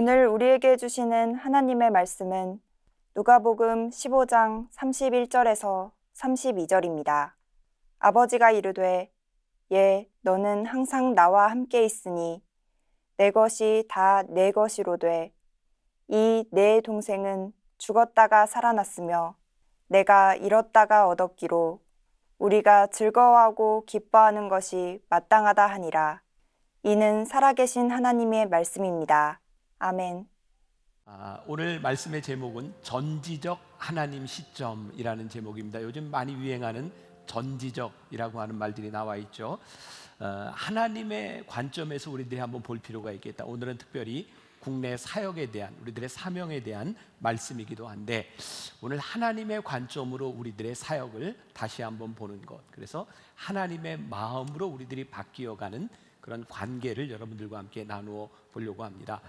오늘 우리에게 주시는 하나님의 말씀은 누가복음 15장 31절에서 32절입니다. 아버지가 이르되 너는 항상 나와 함께 있으니 내 것이 다 내 것이로되 이 내 동생은 죽었다가 살아났으며 내가 잃었다가 얻었기로 우리가 즐거워하고 기뻐하는 것이 마땅하다 하니라. 이는 살아계신 하나님의 말씀입니다. 아멘. 오늘 말씀의 제목은 전지적 하나님 시점이라는 제목입니다. 요즘 많이 유행하는 전지적이라고 하는 말들이 나와 있죠. 하나님의 관점에서 우리들이 한번 볼 필요가 있겠다. 오늘은 특별히 국내 사역에 대한, 우리들의 사명에 대한 말씀이기도 한데, 오늘 하나님의 관점으로 우리들의 사역을 다시 한번 보는 것, 그래서 하나님의 마음으로 우리들이 바뀌어가는 그런 관계를 여러분들과 함께 나누어 보려고 합니다.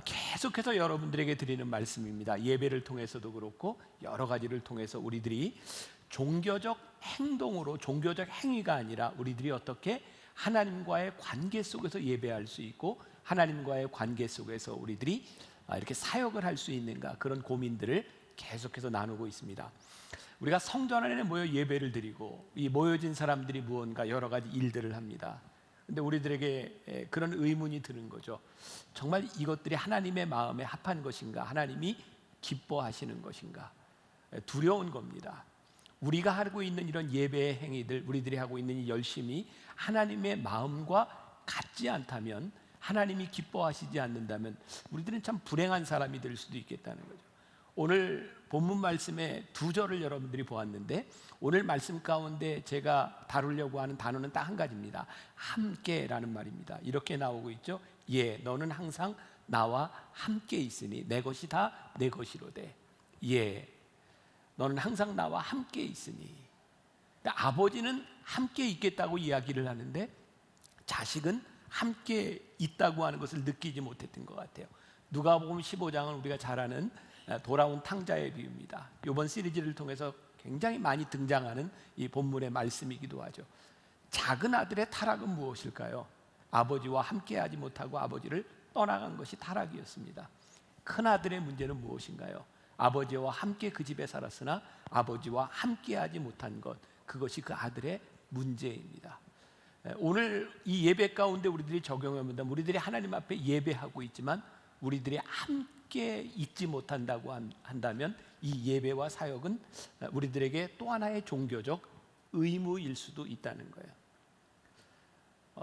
계속해서 여러분들에게 드리는 말씀입니다. 예배를 통해서도 그렇고 여러 가지를 통해서 우리들이 종교적 행동으로, 종교적 행위가 아니라 우리들이 어떻게 하나님과의 관계 속에서 예배할 수 있고 하나님과의 관계 속에서 우리들이 이렇게 사역을 할 수 있는가, 그런 고민들을 계속해서 나누고 있습니다. 우리가 성전 안에 모여 예배를 드리고 이 모여진 사람들이 무언가 여러 가지 일들을 합니다. 근데 우리들에게 그런 의문이 드는 거죠. 정말 이것들이 하나님의 마음에 합한 것인가? 하나님이 기뻐하시는 것인가? 두려운 겁니다. 우리가 하고 있는 이런 예배의 행위들, 우리들이 하고 있는 이 열심이 하나님의 마음과 같지 않다면, 하나님이 기뻐하시지 않는다면 우리들은 참 불행한 사람이 될 수도 있겠다는 거죠. 오늘 본문 말씀의 두 절을 여러분들이 보았는데, 오늘 말씀 가운데 제가 다루려고 하는 단어는 딱 한 가지입니다. 함께라는 말입니다. 이렇게 나오고 있죠. 너는 항상 나와 함께 있으니 내 것이 다 내 것이로되. 너는 항상 나와 함께 있으니. 아버지는 함께 있겠다고 이야기를 하는데 자식은 함께 있다고 하는 것을 느끼지 못했던 것 같아요. 누가복음 15장은 우리가 잘 아는 돌아온 탕자의 비유입니다. 이번 시리즈를 통해서 굉장히 많이 등장하는 이 본문의 말씀이기도 하죠. 작은 아들의 타락은 무엇일까요? 아버지와 함께하지 못하고 아버지를 떠나간 것이 타락이었습니다. 큰 아들의 문제는 무엇인가요? 아버지와 함께 그 집에 살았으나 아버지와 함께하지 못한 것, 그것이 그 아들의 문제입니다. 오늘 이 예배 가운데 우리들이 적용합니다. 우리들이 하나님 앞에 예배하고 있지만 우리들이 함께 있지 못한다고 한다면 이 예배와 사역은 우리들에게 또 하나의 종교적 의무일 수도 있다는 거예요.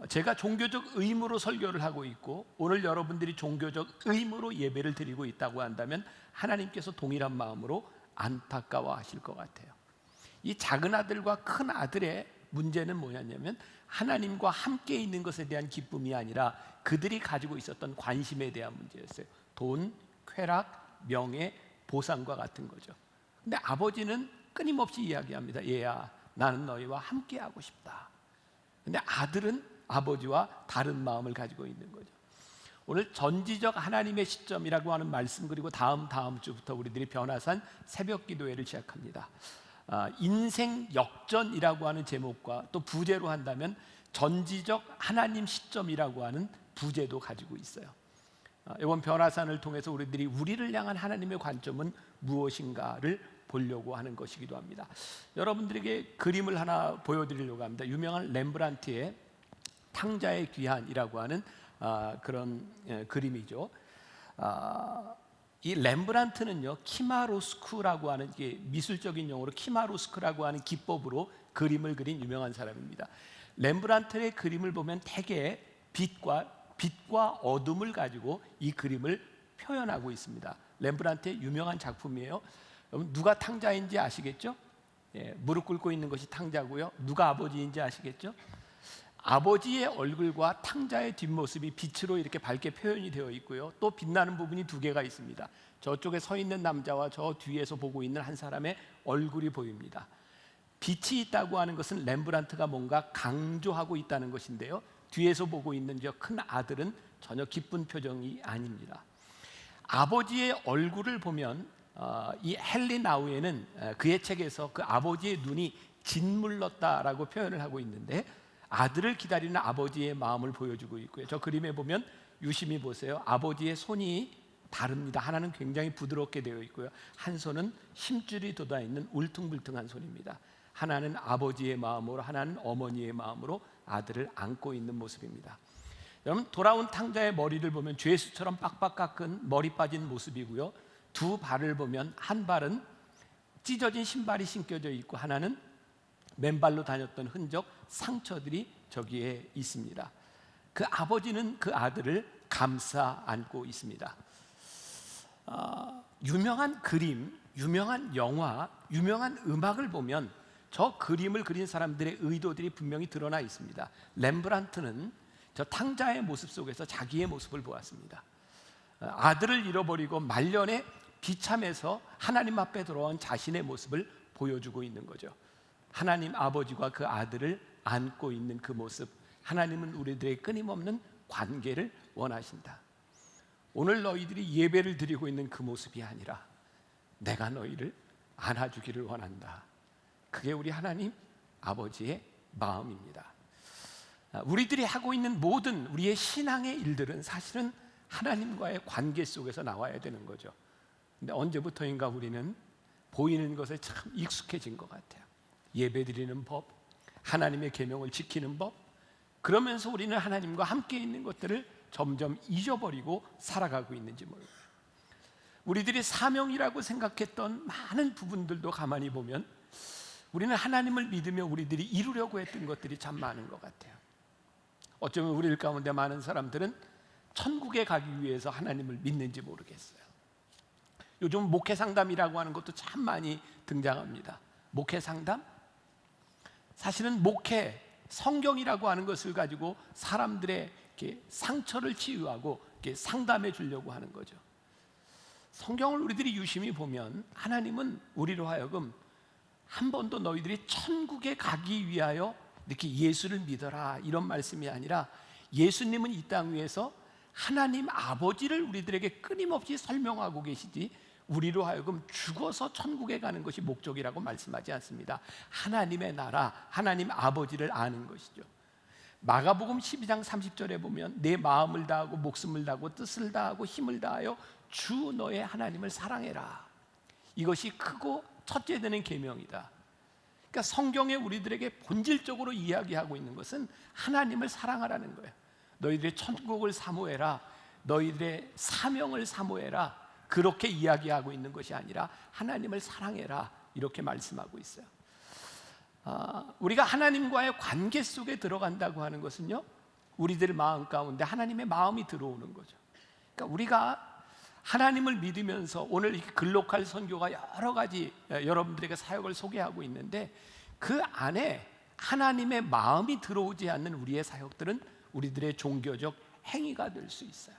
제가 종교적 의무로 설교를 하고 있고 오늘 여러분들이 종교적 의무로 예배를 드리고 있다고 한다면 하나님께서 동일한 마음으로 안타까워하실 것 같아요. 이 작은 아들과 큰 아들의 문제는 뭐냐면 하나님과 함께 있는 것에 대한 기쁨이 아니라 그들이 가지고 있었던 관심에 대한 문제였어요. 돈, 쾌락, 명예, 보상과 같은 거죠. 근데 아버지는 끊임없이 이야기합니다. 얘야, 나는 너희와 함께 하고 싶다. 근데 아들은 아버지와 다른 마음을 가지고 있는 거죠. 오늘 전지적 하나님의 시점이라고 하는 말씀, 그리고 다음 주부터 우리들이 변화산 새벽 기도회를 시작합니다. 인생 역전이라고 하는 제목과 또 부제로 한다면 전지적 하나님 시점이라고 하는 부제도 가지고 있어요. 이번 변화산을 통해서 우리를 향한 하나님의 관점은 무엇인가를 보려고 하는 것이기도 합니다. 여러분들에게 그림을 하나 보여드리려고 합니다. 유명한 렘브란트의 탕자의 귀환이라고 하는 그런 그림이죠. 이 렘브란트는요, 키마로스크라고 하는, 이게 미술적인 용어로 키마로스크라고 하는 기법으로 그림을 그린 유명한 사람입니다. 렘브란트의 그림을 보면 대개 빛과 어둠을 가지고 이 그림을 표현하고 있습니다. 렘브란트의 유명한 작품이에요. 여러분, 누가 탕자인지 아시겠죠? 무릎 꿇고 있는 것이 탕자고요. 누가 아버지인지 아시겠죠? 아버지의 얼굴과 탕자의 뒷모습이 빛으로 이렇게 밝게 표현이 되어 있고요. 또 빛나는 부분이 두 개가 있습니다. 저쪽에 서 있는 남자와 저 뒤에서 보고 있는 한 사람의 얼굴이 보입니다. 빛이 있다고 하는 것은 렘브란트가 뭔가 강조하고 있다는 것인데요, 뒤에서 보고 있는 저 큰 아들은 전혀 기쁜 표정이 아닙니다. 아버지의 얼굴을 보면 이 헨리 나우에는 그의 책에서 그 아버지의 눈이 짓물렀다라고 표현을 하고 있는데, 아들을 기다리는 아버지의 마음을 보여주고 있고요. 저 그림에 보면 유심히 보세요. 아버지의 손이 다릅니다. 하나는 굉장히 부드럽게 되어 있고요. 한 손은 힘줄이 돋아있는 울퉁불퉁한 손입니다. 하나는 아버지의 마음으로, 하나는 어머니의 마음으로 아들을 안고 있는 모습입니다. 여러분, 돌아온 탕자의 머리를 보면 죄수처럼 빡빡 깎은 머리 빠진 모습이고요. 두 발을 보면 한 발은 찢어진 신발이 신겨져 있고 하나는 맨발로 다녔던 흔적, 상처들이 저기에 있습니다. 그 아버지는 그 아들을 감싸 안고 있습니다. 유명한 그림, 유명한 영화, 유명한 음악을 보면 저 그림을 그린 사람들의 의도들이 분명히 드러나 있습니다. 렘브란트는 저 탕자의 모습 속에서 자기의 모습을 보았습니다. 아들을 잃어버리고 말년에 비참해서 하나님 앞에 돌아온 자신의 모습을 보여주고 있는 거죠. 하나님 아버지와 그 아들을 안고 있는 그 모습, 하나님은 우리들의 끊임없는 관계를 원하신다. 오늘 너희들이 예배를 드리고 있는 그 모습이 아니라 내가 너희를 안아주기를 원한다. 그게 우리 하나님 아버지의 마음입니다. 우리들이 하고 있는 모든 우리의 신앙의 일들은 사실은 하나님과의 관계 속에서 나와야 되는 거죠. 근데 언제부터인가 우리는 보이는 것에 참 익숙해진 것 같아요. 예배 드리는 법, 하나님의 계명을 지키는 법, 그러면서 우리는 하나님과 함께 있는 것들을 점점 잊어버리고 살아가고 있는지 모르겠어요. 우리들이 사명이라고 생각했던 많은 부분들도 가만히 보면 우리는 하나님을 믿으며 우리들이 이루려고 했던 것들이 참 많은 것 같아요. 어쩌면 우리 가운데 많은 사람들은 천국에 가기 위해서 하나님을 믿는지 모르겠어요. 요즘 목회 상담이라고 하는 것도 참 많이 등장합니다. 목회 상담? 사실은 목회, 성경이라고 하는 것을 가지고 사람들의 이렇게 상처를 치유하고 이렇게 상담해 주려고 하는 거죠. 성경을 우리들이 유심히 보면 하나님은 우리로 하여금 한 번도 너희들이 천국에 가기 위하여 이렇게 예수를 믿어라 이런 말씀이 아니라 예수님은 이 땅 위에서 하나님 아버지를 우리들에게 끊임없이 설명하고 계시지 우리로 하여금 죽어서 천국에 가는 것이 목적이라고 말씀하지 않습니다. 하나님의 나라, 하나님 아버지를 아는 것이죠. 마가복음 12장 30절에 보면 내 마음을 다하고 목숨을 다하고 뜻을 다하고 힘을 다하여 주 너의 하나님을 사랑해라. 이것이 크고 첫째 되는 계명이다. 그러니까 성경에 우리들에게 본질적으로 이야기하고 있는 것은 하나님을 사랑하라는 거예요. 너희들의 천국을 사모해라. 너희들의 사명을 사모해라. 그렇게 이야기하고 있는 것이 아니라 하나님을 사랑해라. 이렇게 말씀하고 있어요. 우리가 하나님과의 관계 속에 들어간다고 하는 것은요, 우리들 마음 가운데 하나님의 마음이 들어오는 거죠. 그러니까 우리가 하나님을 믿으면서 오늘 이렇게 글로컬 선교가 여러 가지 여러분들에게 사역을 소개하고 있는데 그 안에 하나님의 마음이 들어오지 않는 우리의 사역들은 우리들의 종교적 행위가 될 수 있어요.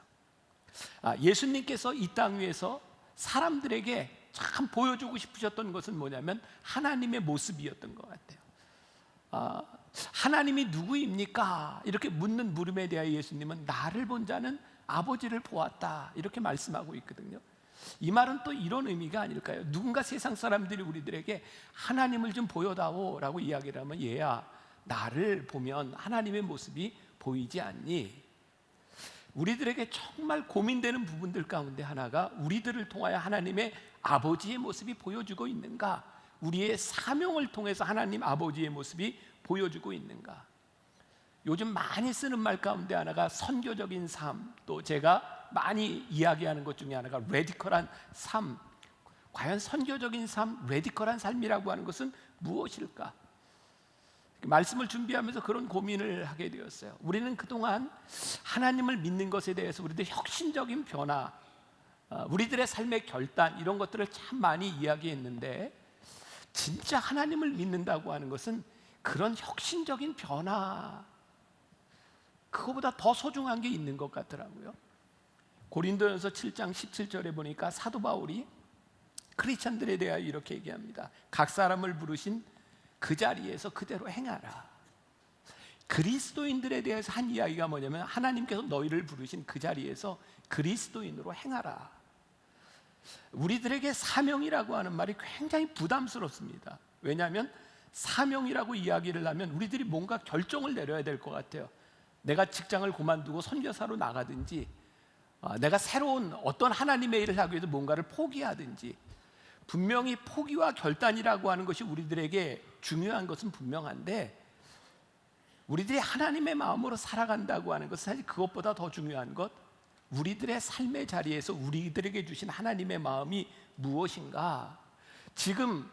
예수님께서 이 땅 위에서 사람들에게 참 보여주고 싶으셨던 것은 뭐냐면 하나님의 모습이었던 것 같아요. 하나님이 누구입니까? 이렇게 묻는 물음에 대하여 예수님은 나를 본 자는 아버지를 보았다 이렇게 말씀하고 있거든요. 이 말은 또 이런 의미가 아닐까요? 누군가 세상 사람들이 우리들에게 하나님을 좀 보여다오 라고 이야기를 하면 얘야 나를 보면 하나님의 모습이 보이지 않니? 우리들에게 정말 고민되는 부분들 가운데 하나가 우리들을 통하여 하나님의 아버지의 모습이 보여주고 있는가? 우리의 사명을 통해서 하나님 아버지의 모습이 보여주고 있는가? 요즘 많이 쓰는 말 가운데 하나가 선교적인 삶, 또 제가 많이 이야기하는 것 중에 하나가 레디컬한 삶. 과연 선교적인 삶, 레디컬한 삶이라고 하는 것은 무엇일까? 말씀을 준비하면서 그런 고민을 하게 되었어요. 우리는 그동안 하나님을 믿는 것에 대해서 우리들 혁신적인 변화, 우리들의 삶의 결단 이런 것들을 참 많이 이야기했는데 진짜 하나님을 믿는다고 하는 것은 그런 혁신적인 변화, 그거보다 더 소중한 게 있는 것 같더라고요. 고린도전서 7장 17절에 보니까 사도 바울이 크리스천들에 대하여 이렇게 얘기합니다. 각 사람을 부르신 그 자리에서 그대로 행하라. 그리스도인들에 대해서 한 이야기가 뭐냐면 하나님께서 너희를 부르신 그 자리에서 그리스도인으로 행하라. 우리들에게 사명이라고 하는 말이 굉장히 부담스럽습니다. 왜냐하면 사명이라고 이야기를 하면 우리들이 뭔가 결정을 내려야 될 것 같아요. 내가 직장을 그만두고 선교사로 나가든지 내가 새로운 어떤 하나님의 일을 하기 위해서 뭔가를 포기하든지, 분명히 포기와 결단이라고 하는 것이 우리들에게 중요한 것은 분명한데, 우리들이 하나님의 마음으로 살아간다고 하는 것은 사실 그것보다 더 중요한 것, 우리들의 삶의 자리에서 우리들에게 주신 하나님의 마음이 무엇인가. 지금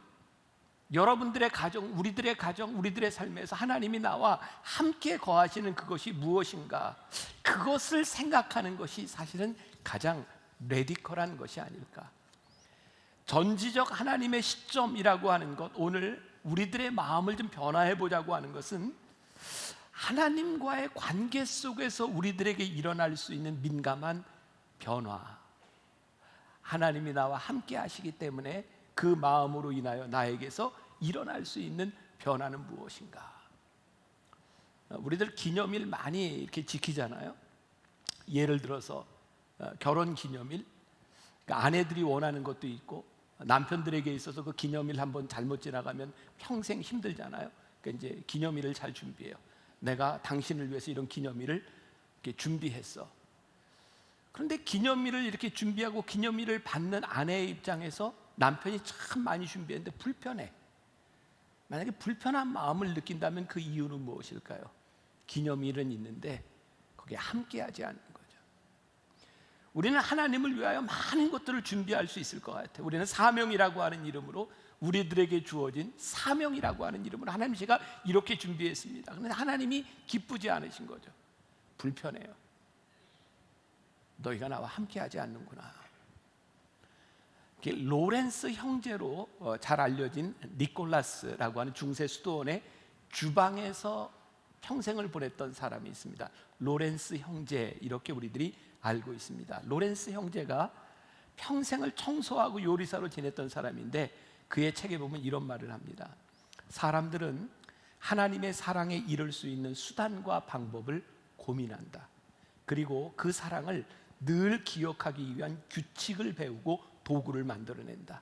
여러분들의 가정, 우리들의 가정, 우리들의 삶에서 하나님이 나와 함께 거하시는 그것이 무엇인가, 그것을 생각하는 것이 사실은 가장 레디컬한 것이 아닐까. 전지적 하나님의 시점이라고 하는 것, 오늘 우리들의 마음을 좀 변화해 보자고 하는 것은 하나님과의 관계 속에서 우리들에게 일어날 수 있는 민감한 변화, 하나님이 나와 함께 하시기 때문에 그 마음으로 인하여 나에게서 일어날 수 있는 변화는 무엇인가. 우리들 기념일 많이 이렇게 지키잖아요. 예를 들어서 결혼 기념일, 그러니까 아내들이 원하는 것도 있고, 남편들에게 있어서 그 기념일 한번 잘못 지나가면 평생 힘들잖아요. 그러니까 이제 기념일을 잘 준비해요. 내가 당신을 위해서 이런 기념일을 이렇게 준비했어. 그런데 기념일을 이렇게 준비하고 기념일을 받는 아내의 입장에서 남편이 참 많이 준비했는데 불편해. 만약에 불편한 마음을 느낀다면 그 이유는 무엇일까요? 기념일은 있는데 거기에 함께하지 않는 거죠. 우리는 하나님을 위하여 많은 것들을 준비할 수 있을 것 같아요. 우리는 사명이라고 하는 이름으로, 우리들에게 주어진 사명이라고 하는 이름으로 하나님, 제가 이렇게 준비했습니다. 그런데 하나님이 기쁘지 않으신 거죠. 불편해요. 너희가 나와 함께하지 않는구나. 로렌스 형제로 잘 알려진 니콜라스라고 하는 중세 수도원의 주방에서 평생을 보냈던 사람이 있습니다. 로렌스 형제, 이렇게 우리들이 알고 있습니다. 로렌스 형제가 평생을 청소하고 요리사로 지냈던 사람인데, 그의 책에 보면 이런 말을 합니다. 사람들은 하나님의 사랑에 이를 수 있는 수단과 방법을 고민한다. 그리고 그 사랑을 늘 기억하기 위한 규칙을 배우고 도구를 만들어낸다.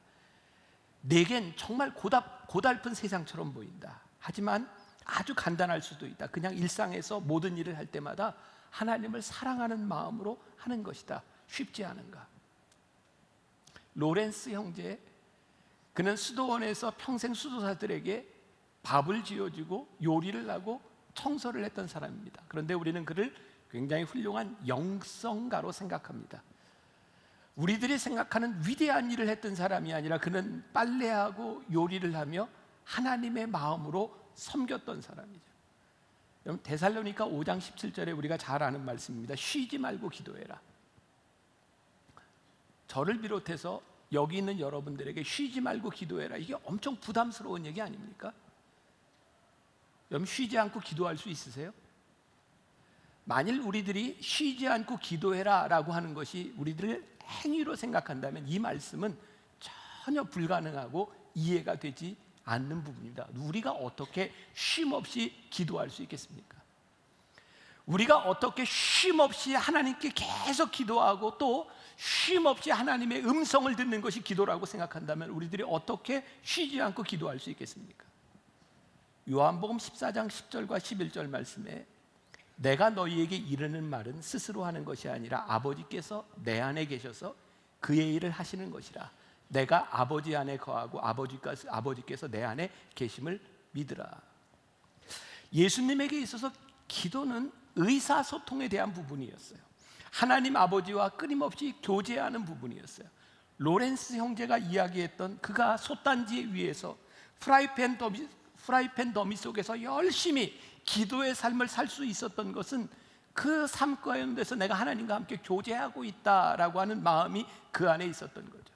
내겐 정말 고달픈 세상처럼 보인다. 하지만 아주 간단할 수도 있다. 그냥 일상에서 모든 일을 할 때마다 하나님을 사랑하는 마음으로 하는 것이다. 쉽지 않은가? 로렌스 형제, 그는 수도원에서 평생 수도사들에게 밥을 지어주고 요리를 하고 청소를 했던 사람입니다. 그런데 우리는 그를 굉장히 훌륭한 영성가로 생각합니다. 우리들이 생각하는 위대한 일을 했던 사람이 아니라, 그는 빨래하고 요리를 하며 하나님의 마음으로 섬겼던 사람이죠. 여러분, 데살로니가 5장 17절에 우리가 잘 아는 말씀입니다. 쉬지 말고 기도해라. 저를 비롯해서 여기 있는 여러분들에게 쉬지 말고 기도해라, 이게 엄청 부담스러운 얘기 아닙니까? 여러분, 쉬지 않고 기도할 수 있으세요? 만일 우리들이 쉬지 않고 기도해라 라고 하는 것이 우리들의 행위로 생각한다면 이 말씀은 전혀 불가능하고 이해가 되지 않는 부분입니다. 우리가 어떻게 쉼없이 기도할 수 있겠습니까? 우리가 어떻게 쉼없이 하나님께 계속 기도하고 또 쉼없이 하나님의 음성을 듣는 것이 기도라고 생각한다면 우리들이 어떻게 쉬지 않고 기도할 수 있겠습니까? 요한복음 14장 10절과 11절 말씀에 내가 너희에게 이르는 말은 스스로 하는 것이 아니라 아버지께서 내 안에 계셔서 그의 일을 하시는 것이라. 내가 아버지 안에 거하고 아버지께서 내 안에 계심을 믿으라. 예수님에게 있어서 기도는 의사소통에 대한 부분이었어요. 하나님 아버지와 끊임없이 교제하는 부분이었어요. 로렌스 형제가 이야기했던, 그가 솥단지 위에서 프라이팬 더미 속에서 열심히 기도의 삶을 살 수 있었던 것은 그 삶 가운데서 내가 하나님과 함께 교제하고 있다라고 하는 마음이 그 안에 있었던 거죠.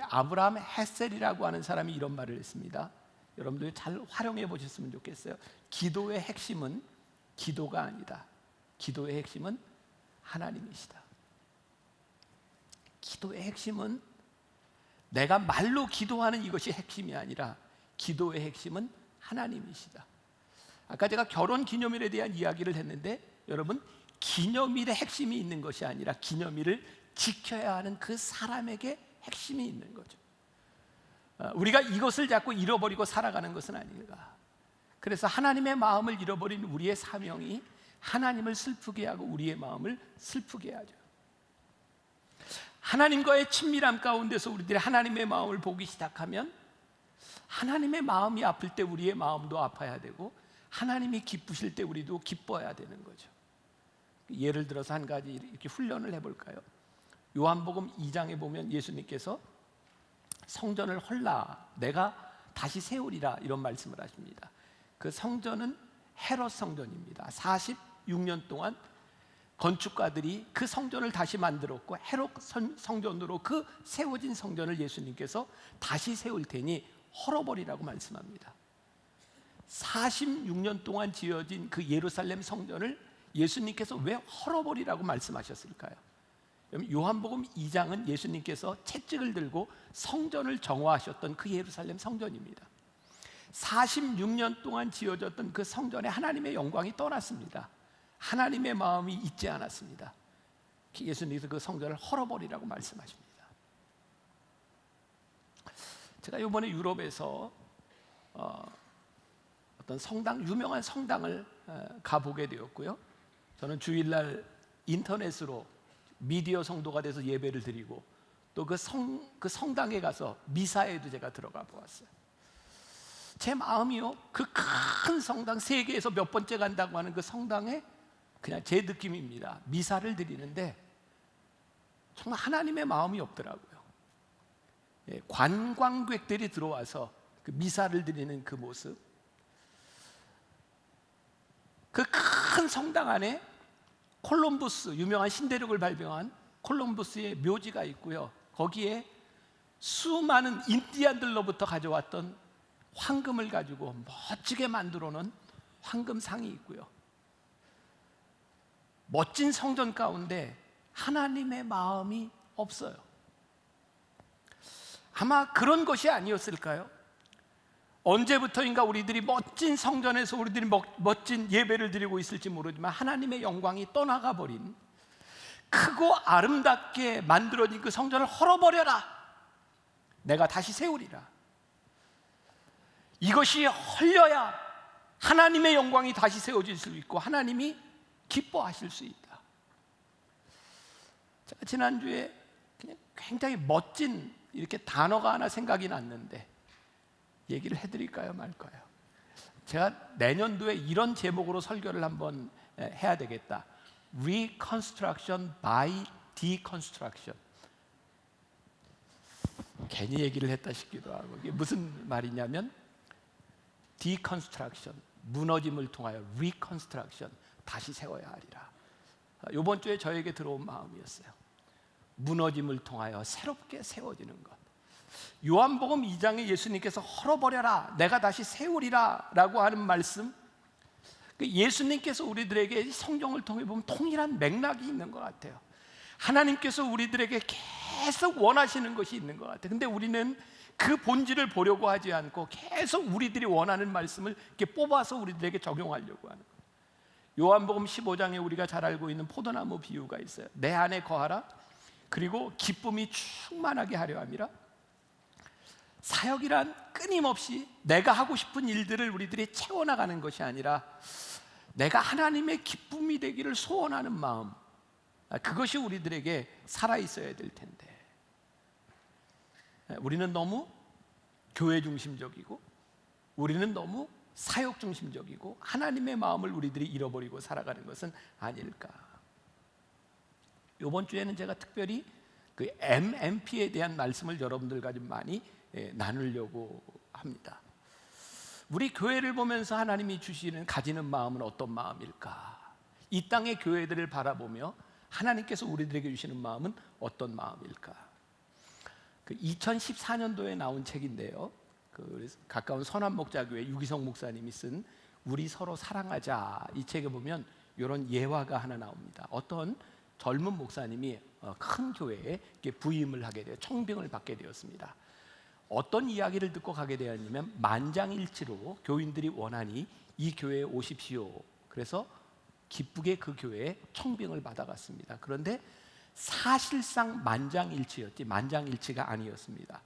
아브라함 헤셀이라고 하는 사람이 이런 말을 했습니다. 여러분들 잘 활용해 보셨으면 좋겠어요. 기도의 핵심은 기도가 아니다. 기도의 핵심은 하나님이시다. 기도의 핵심은 내가 말로 기도하는 이것이 핵심이 아니라 기도의 핵심은 하나님이시다. 아까 제가 결혼 기념일에 대한 이야기를 했는데, 여러분, 기념일의 핵심이 있는 것이 아니라 기념일을 지켜야 하는 그 사람에게 핵심이 있는 거죠. 우리가 이것을 자꾸 잃어버리고 살아가는 것은 아닌가. 그래서 하나님의 마음을 잃어버린 우리의 사명이 하나님을 슬프게 하고 우리의 마음을 슬프게 하죠. 하나님과의 친밀함 가운데서 우리들이 하나님의 마음을 보기 시작하면 하나님의 마음이 아플 때 우리의 마음도 아파야 되고 하나님이 기쁘실 때 우리도 기뻐야 되는 거죠. 예를 들어서 한 가지 이렇게 훈련을 해볼까요? 요한복음 2장에 보면 예수님께서 성전을 헐라 내가 다시 세우리라 이런 말씀을 하십니다. 그 성전은 헤롯 성전입니다. 46년 동안 건축가들이 그 성전을 다시 만들었고 헤롯 성전으로 그 세워진 성전을 예수님께서 다시 세울 테니 헐어버리라고 말씀합니다. 46년 동안 지어진 그 예루살렘 성전을 예수님께서 왜 헐어버리라고 말씀하셨을까요? 요한복음 2장은 예수님께서 채찍을 들고 성전을 정화하셨던 그 예루살렘 성전입니다. 46년 동안 지어졌던 그 성전에 하나님의 영광이 떠났습니다. 하나님의 마음이 있지 않았습니다. 예수님께서 그 성전을 헐어버리라고 말씀하십니다. 제가 이번에 유럽에서 어떤 성당, 유명한 성당을 가보게 되었고요. 저는 주일날 인터넷으로 미디어 성도가 돼서 예배를 드리고 또 그 성당에 가서 미사에도 제가 들어가 보았어요. 제 마음이요, 그 큰 성당, 세계에서 몇 번째 간다고 하는 그 성당에 그냥 제 느낌입니다. 미사를 드리는데 정말 하나님의 마음이 없더라고요. 관광객들이 들어와서 그 미사를 드리는 그 모습, 그 큰 성당 안에 콜럼부스, 유명한 신대륙을 발명한 콜럼부스의 묘지가 있고요. 거기에 수많은 인디안들로부터 가져왔던 황금을 가지고 멋지게 만들어 놓은 황금상이 있고요. 멋진 성전 가운데 하나님의 마음이 없어요. 아마 그런 것이 아니었을까요? 언제부터인가 우리들이 멋진 성전에서 우리들이 멋진 예배를 드리고 있을지 모르지만 하나님의 영광이 떠나가 버린, 크고 아름답게 만들어진 그 성전을 헐어버려라, 내가 다시 세우리라. 이것이 헐려야 하나님의 영광이 다시 세워질 수 있고 하나님이 기뻐하실 수 있다. 제가 지난주에 그냥 굉장히 멋진 이렇게 단어가 하나 생각이 났는데 얘기를 해드릴까요 말까요? 제가 내년도에 이런 제목으로 설교를 한번 해야 되겠다. Reconstruction by Deconstruction. 괜히 얘기를 했다 싶기도 하고, 이게 무슨 말이냐면 Deconstruction, 무너짐을 통하여 Reconstruction, 다시 세워야 하리라. 이번 주에 저에게 들어온 마음이었어요. 무너짐을 통하여 새롭게 세워지는 것. 요한복음 2장에 예수님께서 헐어버려라, 내가 다시 세우리라 라고 하는 말씀, 예수님께서 우리들에게 성경을 통해 보면 통일한 맥락이 있는 것 같아요. 하나님께서 우리들에게 계속 원하시는 것이 있는 것 같아요. 근데 우리는 그 본질을 보려고 하지 않고 계속 우리들이 원하는 말씀을 이렇게 뽑아서 우리들에게 적용하려고 하는 거예요. 요한복음 15장에 우리가 잘 알고 있는 포도나무 비유가 있어요. 내 안에 거하라, 그리고 기쁨이 충만하게 하려 함이라. 사역이란 끊임없이 내가 하고 싶은 일들을 우리들이 채워나가는 것이 아니라 내가 하나님의 기쁨이 되기를 소원하는 마음, 그것이 우리들에게 살아있어야 될 텐데 우리는 너무 교회 중심적이고 우리는 너무 사역 중심적이고 하나님의 마음을 우리들이 잃어버리고 살아가는 것은 아닐까. 이번 주에는 제가 특별히 그 MMP에 대한 말씀을 여러분들과 좀 많이 나누려고 합니다. 우리 교회를 보면서 하나님이 주시는, 가지는 마음은 어떤 마음일까? 이 땅의 교회들을 바라보며 하나님께서 우리들에게 주시는 마음은 어떤 마음일까? 그 2014년도에 나온 책인데요, 그 가까운 선한목자교회 유기성 목사님이 쓴 우리 서로 사랑하자, 이 책에 보면 이런 예화가 하나 나옵니다. 어떤 젊은 목사님이 큰 교회에 부임을 하게 되어 청빙을 받게 되었습니다. 어떤 이야기를 듣고 가게 되었냐면 만장일치로 교인들이 원하니 이 교회에 오십시오. 그래서 기쁘게 그 교회에 청빙을 받아갔습니다. 그런데 사실상 만장일치였지 만장일치가 아니었습니다.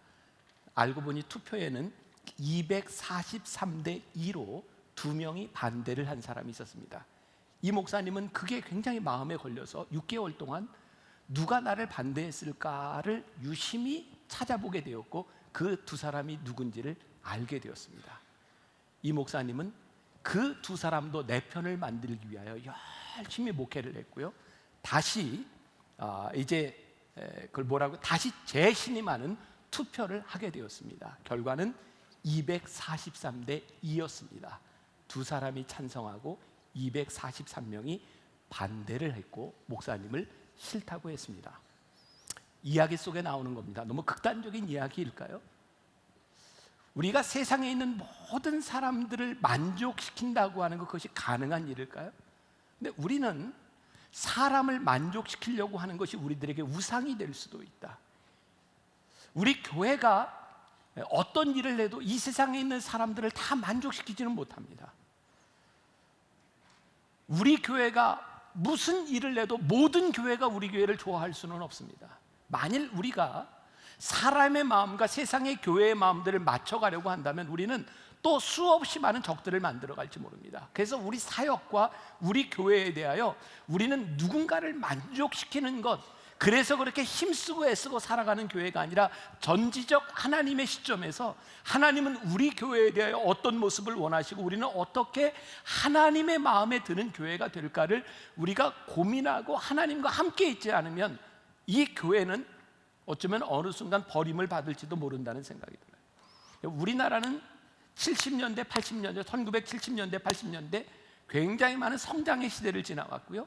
알고 보니 투표에는 243대 2로 2명이 반대를 한 사람이 있었습니다. 이 목사님은 그게 굉장히 마음에 걸려서 6개월 동안 누가 나를 반대했을까를 유심히 찾아보게 되었고 그 두 사람이 누군지를 알게 되었습니다. 이 목사님은 그 두 사람도 내 편을 만들기 위하여 열심히 목회를 했고요. 다시 이제 그걸 뭐라고 다시 재신임하는 투표를 하게 되었습니다. 결과는 243대 2였습니다. 두 사람이 찬성하고 243명이 반대를 했고 목사님을 싫다고 했습니다. 이야기 속에 나오는 겁니다. 너무 극단적인 이야기일까요? 우리가 세상에 있는 모든 사람들을 만족시킨다고 하는 것, 그것이 가능한 일일까요? 근데 우리는 사람을 만족시키려고 하는 것이 우리들에게 우상이 될 수도 있다. 우리 교회가 어떤 일을 해도 이 세상에 있는 사람들을 다 만족시키지는 못합니다. 우리 교회가 무슨 일을 해도 모든 교회가 우리 교회를 좋아할 수는 없습니다. 만일 우리가 사람의 마음과 세상의 교회의 마음들을 맞춰가려고 한다면 우리는 또 수없이 많은 적들을 만들어갈지 모릅니다. 그래서 우리 사역과 우리 교회에 대하여 우리는 누군가를 만족시키는 것, 그래서 그렇게 힘쓰고 애쓰고 살아가는 교회가 아니라 전지적 하나님의 시점에서 하나님은 우리 교회에 대하여 어떤 모습을 원하시고 우리는 어떻게 하나님의 마음에 드는 교회가 될까를 우리가 고민하고 하나님과 함께 있지 않으면 이 교회는 어쩌면 어느 순간 버림을 받을지도 모른다는 생각이 들어요. 우리나라는 70년대, 80년대, 1970년대, 80년대 굉장히 많은 성장의 시대를 지나왔고요.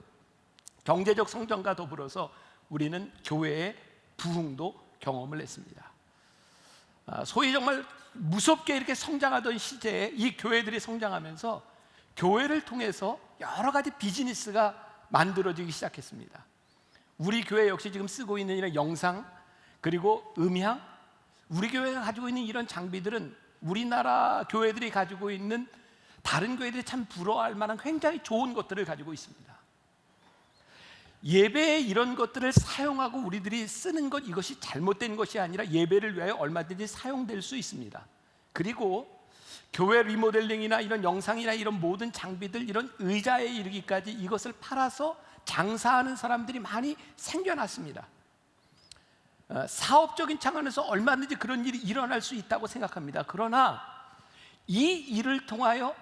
경제적 성장과 더불어서 우리는 교회의 부흥도 경험을 했습니다. 소위 정말 무섭게 이렇게 성장하던 시대에 이 교회들이 성장하면서 교회를 통해서 여러 가지 비즈니스가 만들어지기 시작했습니다. 우리 교회 역시 지금 쓰고 있는 이런 영상 그리고 음향, 우리 교회가 가지고 있는 이런 장비들은 우리나라 교회들이 가지고 있는 다른 교회들이 참 부러워할 만한 굉장히 좋은 것들을 가지고 있습니다. 예배에 이런 것들을 사용하고 우리들이 쓰는 것, 이것이 잘못된 것이 아니라 예배를 위하여 얼마든지 사용될 수 있습니다. 그리고 교회 리모델링이나 이런 영상이나 이런 모든 장비들, 이런 의자에 이르기까지 이것을 팔아서 장사하는 사람들이 많이 생겨났습니다. 사업적인 차원에서 얼마든지 그런 일이 일어날 수 있다고 생각합니다. 그러나 이 일을 통하여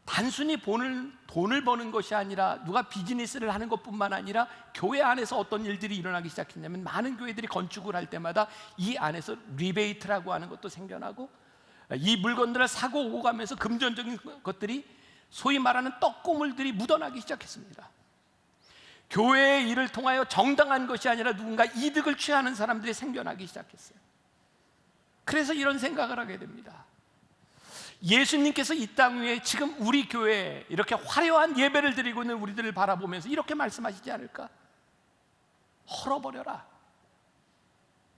단순히 돈을 버는 것이 아니라 누가 비즈니스를 하는 것뿐만 아니라 교회 안에서 어떤 일들이 일어나기 시작했냐면 많은 교회들이 건축을 할 때마다 이 안에서 리베이트라고 하는 것도 생겨나고 이 물건들을 사고 오고 가면서 금전적인 것들이 소위 말하는 떡고물들이 묻어나기 시작했습니다. 교회의 일을 통하여 정당한 것이 아니라 누군가 이득을 취하는 사람들이 생겨나기 시작했어요. 그래서 이런 생각을 하게 됩니다. 예수님께서 이 땅 위에 지금 우리 교회에 이렇게 화려한 예배를 드리고 있는 우리들을 바라보면서 이렇게 말씀하시지 않을까? 헐어버려라.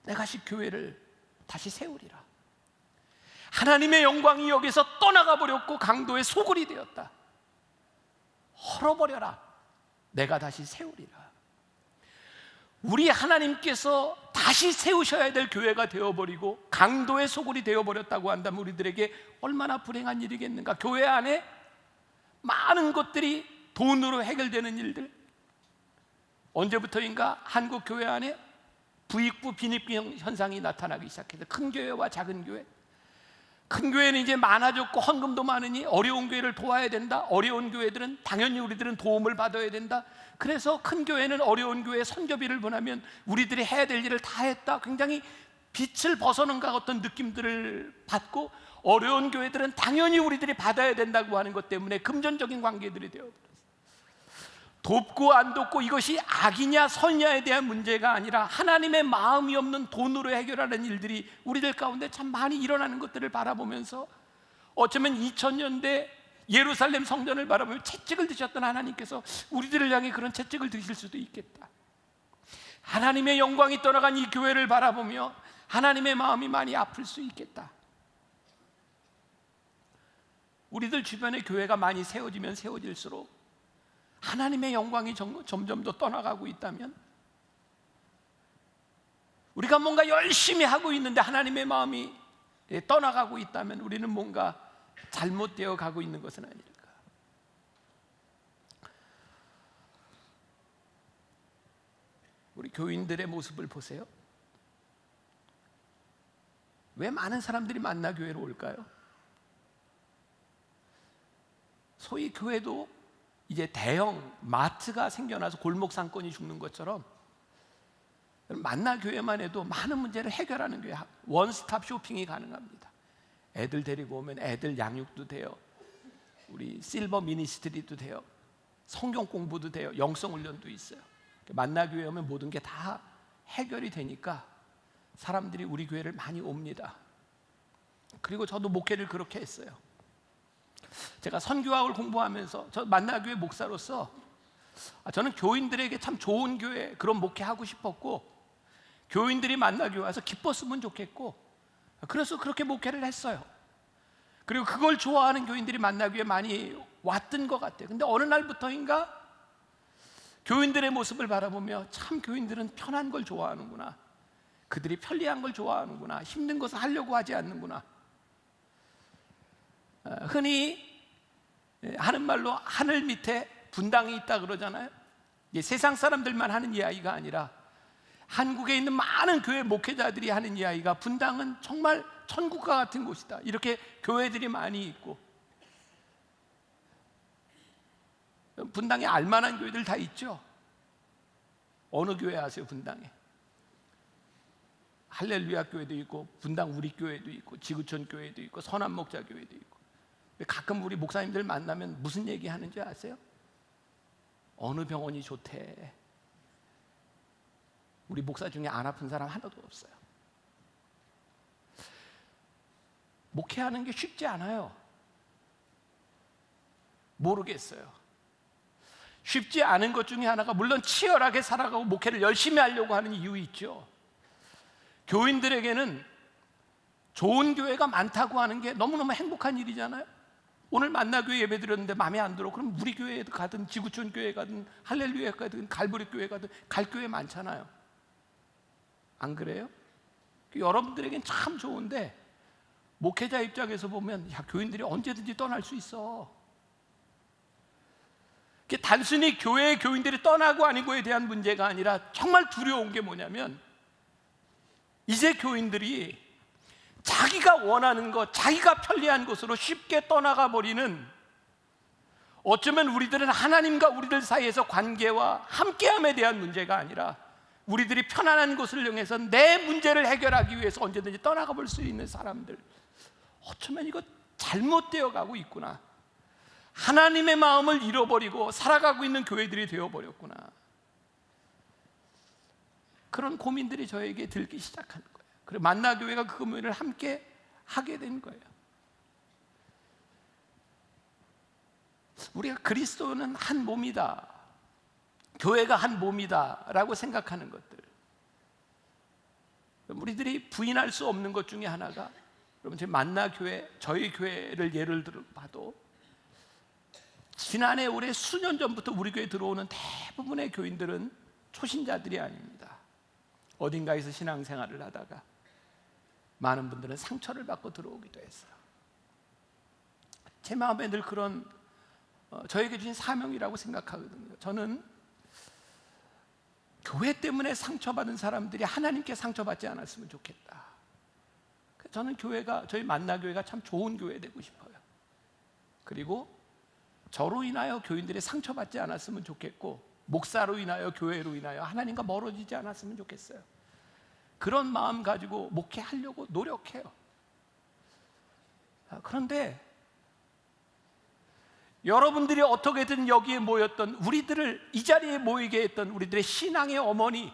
내가 다시 교회를 다시 세우리라. 하나님의 영광이 여기서 떠나가 버렸고 강도의 소굴이 되었다. 헐어버려라. 내가 다시 세우리라. 우리 하나님께서 다시 세우셔야 될 교회가 되어버리고 강도의 소굴이 되어버렸다고 한다면 우리들에게 얼마나 불행한 일이겠는가. 교회 안에 많은 것들이 돈으로 해결되는 일들, 언제부터인가 한국 교회 안에 부익부 빈익부 현상이 나타나기 시작해서 큰 교회와 작은 교회, 큰 교회는 이제 많아졌고 헌금도 많으니 어려운 교회를 도와야 된다. 어려운 교회들은 당연히 우리들은 도움을 받아야 된다. 그래서 큰 교회는 어려운 교회에 선교비를 보내면 우리들이 해야 될 일을 다 했다. 굉장히 빛을 벗어난 것 같은 느낌들을 받고 어려운 교회들은 당연히 우리들이 받아야 된다고 하는 것 때문에 금전적인 관계들이 되어버렸어요. 돕고 안 돕고 이것이 악이냐 선이냐에 대한 문제가 아니라 하나님의 마음이 없는 돈으로 해결하는 일들이 우리들 가운데 참 많이 일어나는 것들을 바라보면서 어쩌면 2000년대 예루살렘 성전을 바라보며 채찍을 드셨던 하나님께서 우리들을 향해 그런 채찍을 드실 수도 있겠다. 하나님의 영광이 떠나간 이 교회를 바라보며 하나님의 마음이 많이 아플 수 있겠다. 우리들 주변에 교회가 많이 세워지면 세워질수록 하나님의 영광이 점점 더 떠나가고 있다면, 우리가 뭔가 열심히 하고 있는데 하나님의 마음이 떠나가고 있다면 우리는 뭔가 잘못되어 가고 있는 것은 아닐까. 교인들의 모습을 보세요. 왜 많은 사람들이 만나교회로 올까요? 소위 교회도 이제 대형 마트가 생겨나서 골목 상권이 죽는 것처럼 만나교회만 해도 많은 문제를 해결하는 교회, 원스톱 쇼핑이 가능합니다. 애들 데리고 오면 애들 양육도 돼요. 우리 실버 미니스트리도 돼요. 성경 공부도 돼요. 영성 훈련도 있어요. 만나교회 오면 모든 게 다 해결이 되니까 사람들이 우리 교회를 많이 옵니다. 그리고 저도 목회를 그렇게 했어요. 제가 선교학을 공부하면서 저 만나교회 목사로서 저는 교인들에게 참 좋은 교회, 그런 목회하고 싶었고, 교인들이 만나교회 와서 기뻤으면 좋겠고, 그래서 그렇게 목회를 했어요. 그리고 그걸 좋아하는 교인들이 만나교회에 많이 왔던 것 같아요. 근데 어느 날부터인가 교인들의 모습을 바라보며 참 교인들은 편한 걸 좋아하는구나, 그들이 편리한 걸 좋아하는구나, 힘든 것을 하려고 하지 않는구나. 흔히 하는 말로 하늘 밑에 분당이 있다 그러잖아요. 이게 세상 사람들만 하는 이야기가 아니라 한국에 있는 많은 교회 목회자들이 하는 이야기가, 분당은 정말 천국과 같은 곳이다, 이렇게 교회들이 많이 있고, 분당에 알만한 교회들 다 있죠. 어느 교회 아세요? 분당에 할렐루야 교회도 있고, 분당 우리 교회도 있고, 지구촌 교회도 있고, 선한목자 교회도 있고. 가끔 우리 목사님들 만나면 무슨 얘기 하는지 아세요? 어느 병원이 좋대. 우리 목사 중에 안 아픈 사람 하나도 없어요. 목회하는 게 쉽지 않아요. 모르겠어요. 쉽지 않은 것 중에 하나가, 물론 치열하게 살아가고 목회를 열심히 하려고 하는 이유 있죠. 교인들에게는 좋은 교회가 많다고 하는 게 너무너무 행복한 일이잖아요. 오늘 만나교회 예배 드렸는데 마음에 안 들어, 그럼 우리 교회에 가든 지구촌 교회 가든 할렐루야 가든 갈보리 교회 가든 갈 교회 많잖아요. 안 그래요? 여러분들에겐 참 좋은데, 목회자 입장에서 보면 야, 교인들이 언제든지 떠날 수 있어. 단순히 교회의 교인들이 떠나고 아니고에 대한 문제가 아니라 정말 두려운 게 뭐냐면, 이제 교인들이 자기가 원하는 것, 자기가 편리한 곳으로 쉽게 떠나가 버리는, 어쩌면 우리들은 하나님과 우리들 사이에서 관계와 함께함에 대한 문제가 아니라 우리들이 편안한 곳을 이용해서 내 문제를 해결하기 위해서 언제든지 떠나가 볼 수 있는 사람들, 어쩌면 이거 잘못되어 가고 있구나, 하나님의 마음을 잃어버리고 살아가고 있는 교회들이 되어버렸구나, 그런 고민들이 저에게 들기 시작하는 거예요. 그리고 만나교회가 그 고민을 함께 하게 된 거예요. 우리가 그리스도는 한 몸이다, 교회가 한 몸이다 라고 생각하는 것들, 우리들이 부인할 수 없는 것 중에 하나가, 여러분 저희 만나교회, 저희 교회를 예를 들어 봐도 지난해 올해 수년 전부터 우리 교회에 들어오는 대부분의 교인들은 초신자들이 아닙니다. 어딘가에서 신앙생활을 하다가 많은 분들은 상처를 받고 들어오기도 했어요. 제 마음에 늘 그런 저에게 주신 사명이라고 생각하거든요. 저는 교회 때문에 상처받은 사람들이 하나님께 상처받지 않았으면 좋겠다. 저는 교회가, 저희 만나교회가 참 좋은 교회 되고 싶어요. 그리고 저로 인하여 교인들이 상처받지 않았으면 좋겠고, 목사로 인하여, 교회로 인하여 하나님과 멀어지지 않았으면 좋겠어요. 그런 마음 가지고 목회하려고 노력해요. 그런데 여러분들이 어떻게든 여기에 모였던, 우리들을 이 자리에 모이게 했던 우리들의 신앙의 어머니,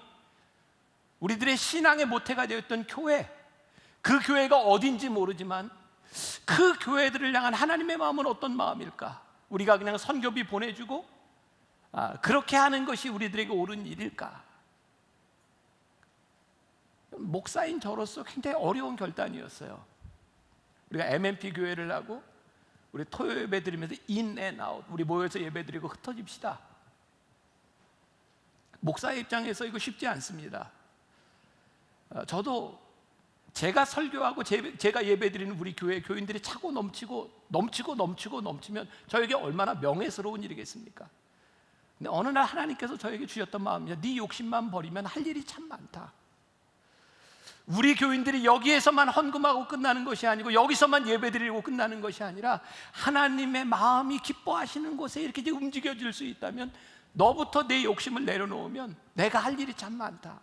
우리들의 신앙의 모태가 되었던 교회, 그 교회가 어딘지 모르지만 그 교회들을 향한 하나님의 마음은 어떤 마음일까? 우리가 그냥 선교비 보내주고 그렇게 하는 것이 우리들에게 옳은 일일까? 목사인 저로서 굉장히 어려운 결단이었어요. 우리가 MMP 교회를 하고 우리 토요 예배 드리면서 in and out, 우리 모여서 예배 드리고 흩어집시다. 목사의 입장에서 이거 쉽지 않습니다. 저도 제가 설교하고 제가 예배 드리는 우리 교회 교인들이 차고 넘치면 저에게 얼마나 명예스러운 일이겠습니까? 근데 어느 날 하나님께서 저에게 주셨던 마음이야. 네 욕심만 버리면 할 일이 참 많다. 우리 교인들이 여기에서만 헌금하고 끝나는 것이 아니고 여기서만 예배드리고 끝나는 것이 아니라 하나님의 마음이 기뻐하시는 곳에 이렇게 이제 움직여질 수 있다면 너부터 내 욕심을 내려놓으면 내가 할 일이 참 많다.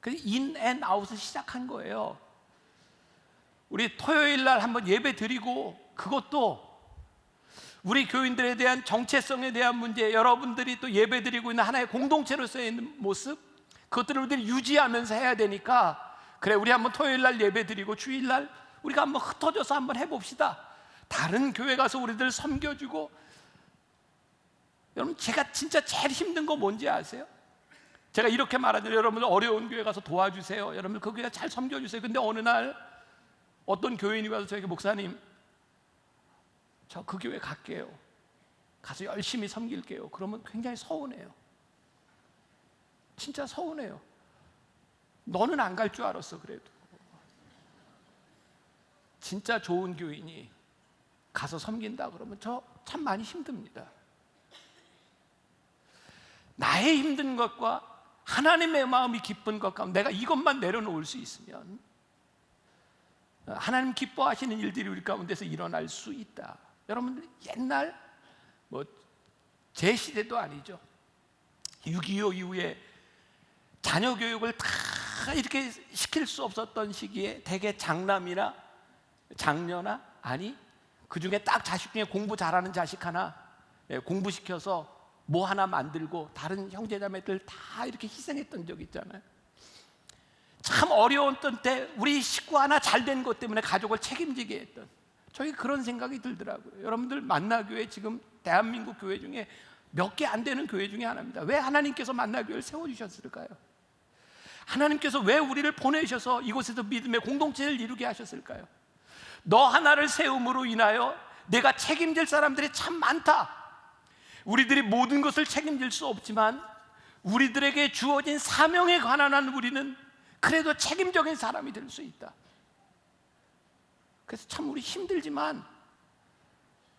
그래서 인 앤 아웃을 시작한 거예요. 우리 토요일 날 한번 예배 드리고, 그것도 우리 교인들에 대한 정체성에 대한 문제, 여러분들이 또 예배 드리고 있는 하나의 공동체로서의 있는 모습, 그것들을 우리들이 유지하면서 해야 되니까, 그래 우리 한번 토요일 날 예배 드리고 주일 날 우리가 한번 흩어져서 한번 해봅시다. 다른 교회 가서 우리들 섬겨주고. 여러분, 제가 진짜 제일 힘든 거 뭔지 아세요? 제가 이렇게 말하죠. 여러분들 어려운 교회 가서 도와주세요. 여러분들 그 교회 잘 섬겨주세요. 근데 어느 날 어떤 교인이 와서 저에게, 목사님, 저 그 교회 갈게요. 가서 열심히 섬길게요. 그러면 굉장히 서운해요. 진짜 서운해요. 너는 안 갈 줄 알았어. 그래도 진짜 좋은 교인이 가서 섬긴다 그러면 저 참 많이 힘듭니다. 나의 힘든 것과 하나님의 마음이 기쁜 것 가운데 내가 이것만 내려놓을 수 있으면 하나님 기뻐하시는 일들이 우리 가운데서 일어날 수 있다. 여러분, 옛날 제 시대도 아니죠. 6.25 이후에 자녀 교육을 다 이렇게 시킬 수 없었던 시기에 대개 장남이나 장녀나, 아니 그 중에 딱 자식 중에 공부 잘하는 자식 하나 공부시켜서 뭐 하나 만들고 다른 형제자매들 다 이렇게 희생했던 적 있잖아요. 참 어려웠던 때 우리 식구 하나 잘된 것 때문에 가족을 책임지게 했던, 저희 그런 생각이 들더라고요. 여러분들 만나교회 지금 대한민국 교회 중에 몇 개 안 되는 교회 중에 하나입니다. 왜 하나님께서 만나교회를 세워주셨을까요? 하나님께서 왜 우리를 보내셔서 이곳에서 믿음의 공동체를 이루게 하셨을까요? 너 하나를 세움으로 인하여 내가 책임질 사람들이 참 많다. 우리들이 모든 것을 책임질 수 없지만 우리들에게 주어진 사명에 관한 한 우리는 그래도 책임적인 사람이 될 수 있다. 그래서 참 우리 힘들지만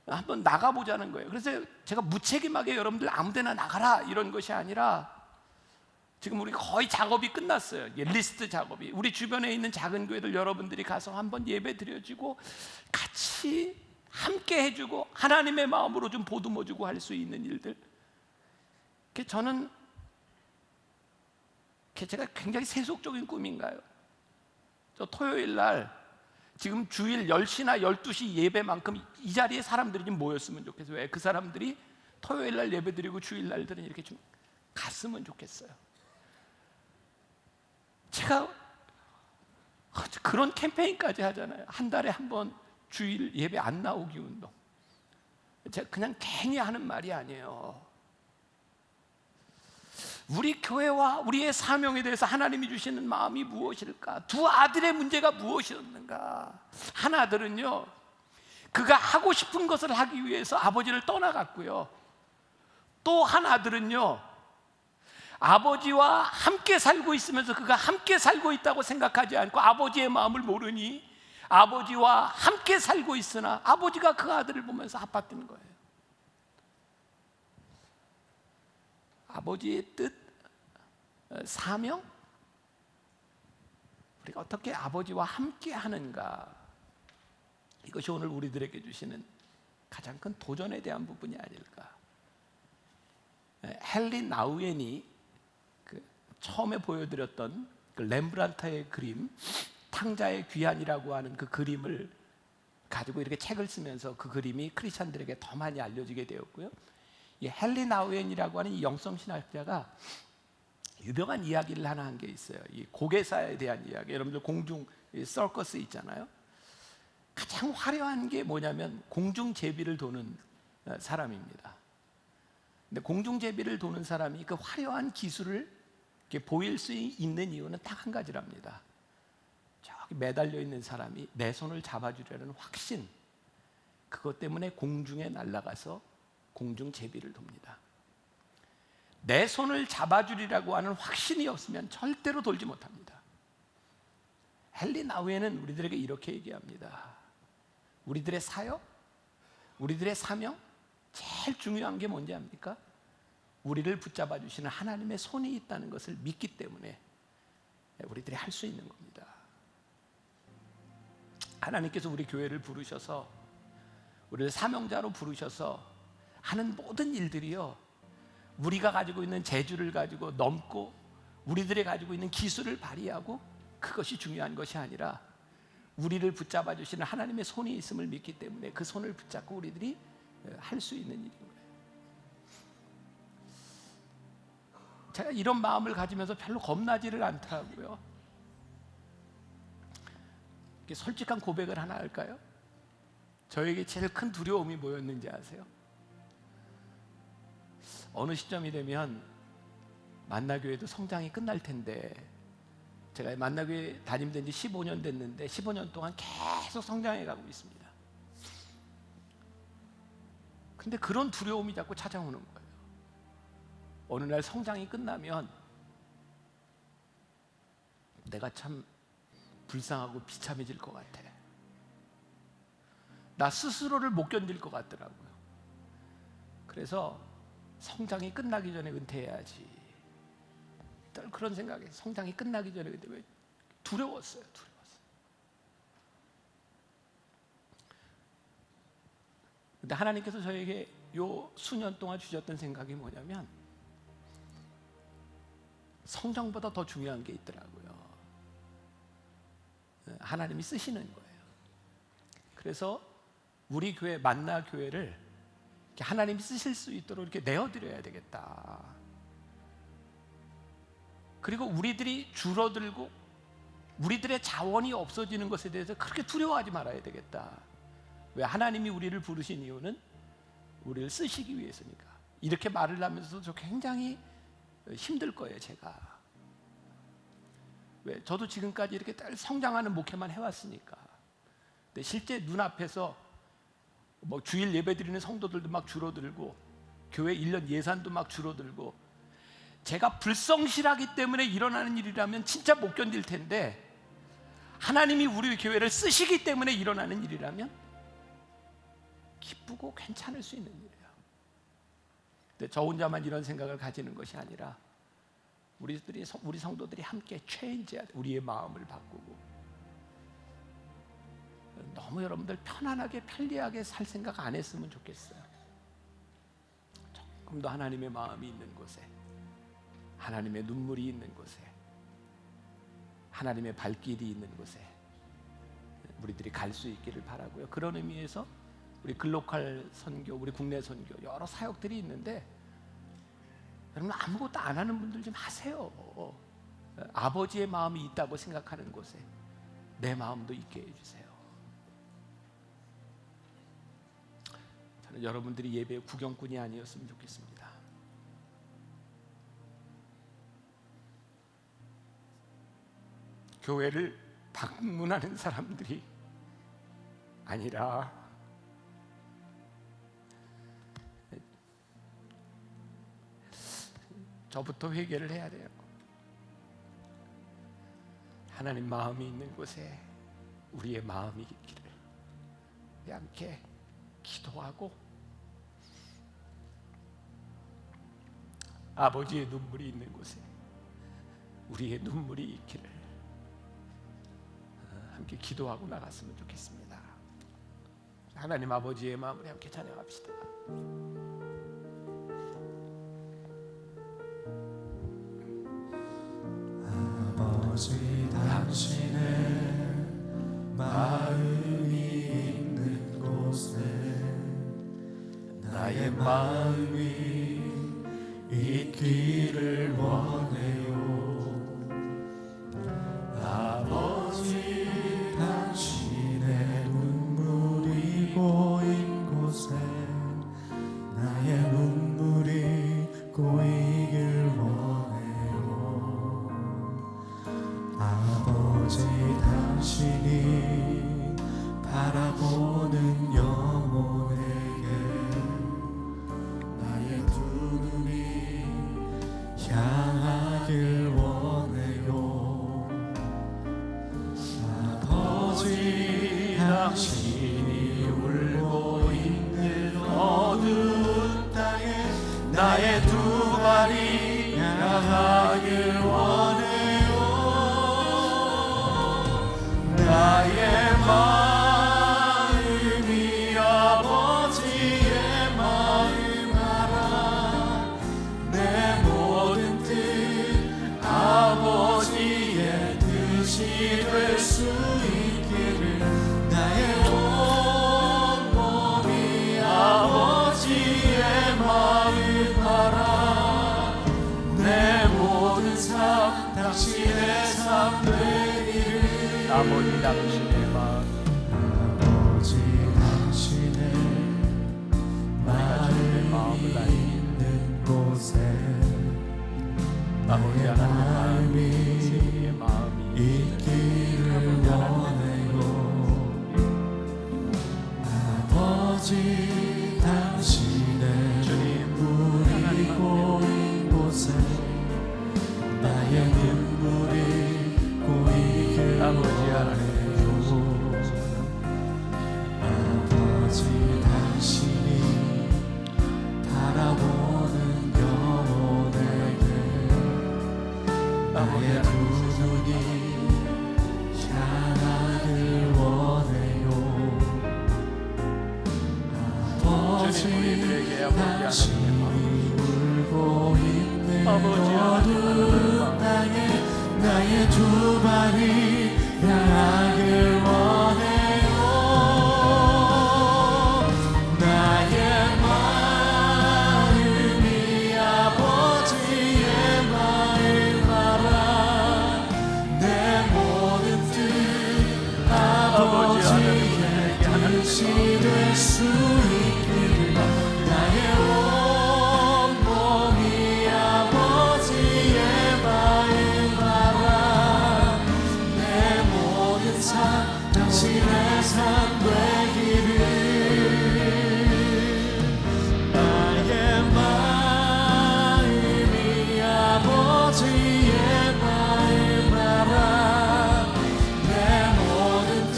한번 나가보자는 거예요. 그래서 제가 무책임하게 여러분들 아무데나 나가라 이런 것이 아니라, 지금 우리 거의 작업이 끝났어요. 리스트 작업이. 우리 주변에 있는 작은 교회들 여러분들이 가서 한번 예배 드려주고 같이 함께 해주고 하나님의 마음으로 좀 보듬어주고 할 수 있는 일들. 저는 제가 굉장히 세속적인 꿈인가요? 저 토요일 날 지금 주일 10시나 12시 예배만큼 이 자리에 사람들이 좀 모였으면 좋겠어요. 왜? 그 사람들이 토요일 날 예배 드리고 주일 날들은 이렇게 좀 갔으면 좋겠어요. 제가 그런 캠페인까지 하잖아요. 한 달에 한 번 주일 예배 안 나오기 운동. 제가 그냥 괜히 하는 말이 아니에요. 우리 교회와 우리의 사명에 대해서 하나님이 주시는 마음이 무엇일까? 두 아들의 문제가 무엇이었는가? 한 아들은요, 그가 하고 싶은 것을 하기 위해서 아버지를 떠나갔고요. 또 한 아들은요, 아버지와 함께 살고 있으면서 그가 함께 살고 있다고 생각하지 않고 아버지의 마음을 모르니 아버지와 함께 살고 있으나 아버지가 그 아들을 보면서 아팠던 거예요. 아버지의 뜻, 사명, 우리가 어떻게 아버지와 함께 하는가, 이것이 오늘 우리들에게 주시는 가장 큰 도전에 대한 부분이 아닐까. 헨리 나우엔이 처음에 보여드렸던 그 렘브란트의 그림, 탕자의 귀환이라고 하는 그 그림을 가지고 이렇게 책을 쓰면서 그 그림이 크리스찬들에게 더 많이 알려지게 되었고요. 이 헨리 나우엔이라고 하는 이 영성신학자가 유명한 이야기를 하나 한 게 있어요. 이 고개사에 대한 이야기. 여러분들 공중 서커스 있잖아요. 가장 화려한 게 뭐냐면 공중 제비를 도는 사람입니다. 근데 공중 제비를 도는 사람이 그 화려한 기술을 이렇게 보일 수 있는 이유는 딱 한 가지랍니다. 저기 매달려 있는 사람이 내 손을 잡아주려는 확신, 그것 때문에 공중에 날아가서 공중 제비를 돕니다. 내 손을 잡아주리라고 하는 확신이 없으면 절대로 돌지 못합니다. 헨리 나우엔은 우리들에게 이렇게 얘기합니다. 우리들의 사역, 우리들의 사명, 제일 중요한 게 뭔지 압니까? 우리를 붙잡아 주시는 하나님의 손이 있다는 것을 믿기 때문에 우리들이 할 수 있는 겁니다. 하나님께서 우리 교회를 부르셔서 우리를 사명자로 부르셔서 하는 모든 일들이요, 우리가 가지고 있는 재주를 가지고 넘고 우리들이 가지고 있는 기술을 발휘하고 그것이 중요한 것이 아니라 우리를 붙잡아 주시는 하나님의 손이 있음을 믿기 때문에 그 손을 붙잡고 우리들이 할 수 있는 일인 거예요. 제가 이런 마음을 가지면서 별로 겁나지를 않더라고요. 이렇게 솔직한 고백을 하나 할까요? 저에게 제일 큰 두려움이 뭐였는지 아세요? 어느 시점이 되면 만나교회도 성장이 끝날 텐데, 제가 만나교회 다님된 지 15년 됐는데 15년 동안 계속 성장해 가고 있습니다. 근데 그런 두려움이 자꾸 찾아오는 거예요. 어느 날 성장이 끝나면 내가 참 불쌍하고 비참해질 것 같아. 나 스스로를 못 견딜 것 같더라고요. 그래서 성장이 끝나기 전에 은퇴해야지, 늘 그런 생각에 성장이 끝나기 전에 두려웠어요. 근데 하나님께서 저에게 요 수년 동안 주셨던 생각이 뭐냐면, 성장보다 더 중요한 게 있더라고요. 하나님이 쓰시는 거예요. 그래서 우리 교회, 만나 교회를 하나님이 쓰실 수 있도록 이렇게 내어드려야 되겠다. 그리고 우리들이 줄어들고 우리들의 자원이 없어지는 것에 대해서 그렇게 두려워하지 말아야 되겠다. 왜? 하나님이 우리를 부르신 이유는 우리를 쓰시기 위해서니까. 이렇게 말을 하면서도 저 굉장히 힘들 거예요, 제가. 왜? 저도 지금까지 이렇게 성장하는 목회만 해왔으니까. 근데 실제 눈앞에서 뭐 주일 예배 드리는 성도들도 막 줄어들고 교회 1년 예산도 막 줄어들고, 제가 불성실하기 때문에 일어나는 일이라면 진짜 못 견딜 텐데, 하나님이 우리 교회를 쓰시기 때문에 일어나는 일이라면 기쁘고 괜찮을 수 있는 일이에요. 근데 저 혼자만 이런 생각을 가지는 것이 아니라 우리 성도들이 함께 체인지해야 돼. 우리의 마음을 바꾸고. 너무 여러분들 편안하게 편리하게 살 생각 안 했으면 좋겠어요. 조금 더 하나님의 마음이 있는 곳에, 하나님의 눈물이 있는 곳에, 하나님의 발길이 있는 곳에 우리들이 갈 수 있기를 바라고요. 그런 의미에서 우리 글로컬 선교, 우리 국내 선교 여러 사역들이 있는데, 여러분 아무것도 안 하는 분들 좀 하세요. 아버지의 마음이 있다고 생각하는 곳에 내 마음도 있게 해주세요. 저는 여러분들이 예배 구경꾼이 아니었으면 좋겠습니다. 교회를 방문하는 사람들이 아니라 저부터 회개를 해야 돼요. 하나님 마음이 있는 곳에 우리의 마음이 있기를 함께 기도하고, 아버지의 눈물이 있는 곳에 우리의 눈물이 있기를 함께 기도하고 나갔으면 좋겠습니다. 하나님 아버지의 마음을 함께 찬양합시다. 아버지, 당신의 마음이 있는 곳에 나의 마음이 있기를 원해요. 아버지, 당신의 눈물이 고인 곳에 나의 눈물이 고이길 원해요. 아버지, 당신이 바라보는 영혼에게 나의 두 눈이 향하길 원해요. 아버지, 당신이 울고 있는 어두운 땅에 나의 두 발이 향하길 원해요. 나의 마음이 아버지의 마음 알아. 내 모든 뜻 아버지의 뜻이 될 수 있기를. 나의 온 몸이 아버지의 마음 알아. 내 모든 삶 당신의 삶 되기를. 아버지 당신의 마음, 아버지 당신의 마음이 있는 곳에 아버지 나의 하나님의 마음이 마음이 있기를 원해요. 아버지 당신의 주님, 눈물이 고인 곳에 나의 눈물이 고이길 아버지 하나님, 아버지 당신이 바라보는 영혼에게 아버지 나의 두 눈이 향하길 원해요. 주님, 우리들에게 아버지 당신이 하나님의 울고 있는 아버지 어두운 하나님, 땅에 나의 두 발이 향하길 원해요. 나의 마음이 아버지의 마음 알아. 내 모든 뜻 아버지 아버지의 뜻이 될 수 있기를. 나의 온 몸이 아버지의 마음 알아. 내 모든 삶 당신의 삶 되기를. 나의 마음이 아버지의 마음 알아. 내 모든 뜻